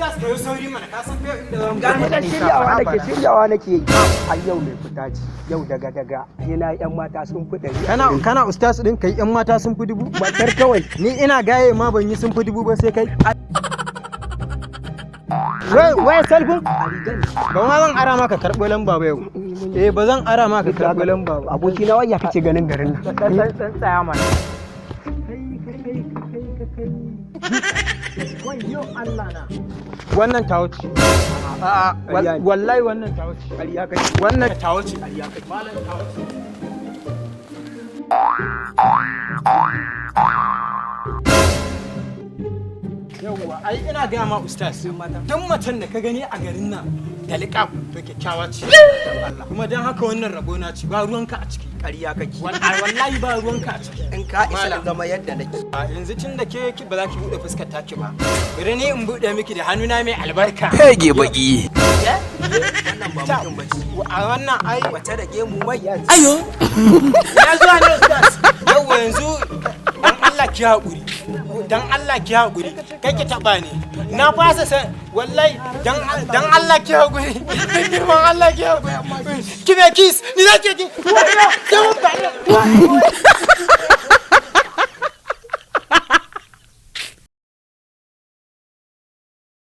ustaz ka yi sauri mana ka san kai inda zamu ga shiryawa nake yi a yau ne fita ce yau daga ina yan mata sun fi dari kana ustaz din kai yan mata sun fi dubu matar kawai ni ina gaye ma ban yi sun fi dubu ba sai kai wai salfin ba ma zan ara maka karɓo lamba ba yau ba zan ara maka karɓo lamba ba aboki na waya kace ganin garin nan dan tsaya mana wayo Allah na wannan ta wuce wallahi wannan ta wuce ƙarya kai wannan ta wuce ƙarya kai malam ta wuce yawwa ai ina gaya ma ustaz don macen da ka gani a garin nan da liƙaf to kyakkyawa ce Allah kuma don haka wannan rabo na ci ba ruwanka a ciki ƙarya kake wallahi ba ruwanka a ciki in ka isa in zama yadda nake a yanzu tun da ke ba za ki buɗe fuskar taki ba bari ne in buɗe miki da hannuna mai albarka hege baki wannan ba mutum bace a wannan ai wata da gemu mai ayo ya zuwa ne ustaz yawwa yanzu dan Allah ki haƙuri dan Allah ki haƙuri kai ki taɓa ni na fasa san wallahi dan Allah ki haƙuri dan girman Allah ki haƙuri ki me kiss ni za ki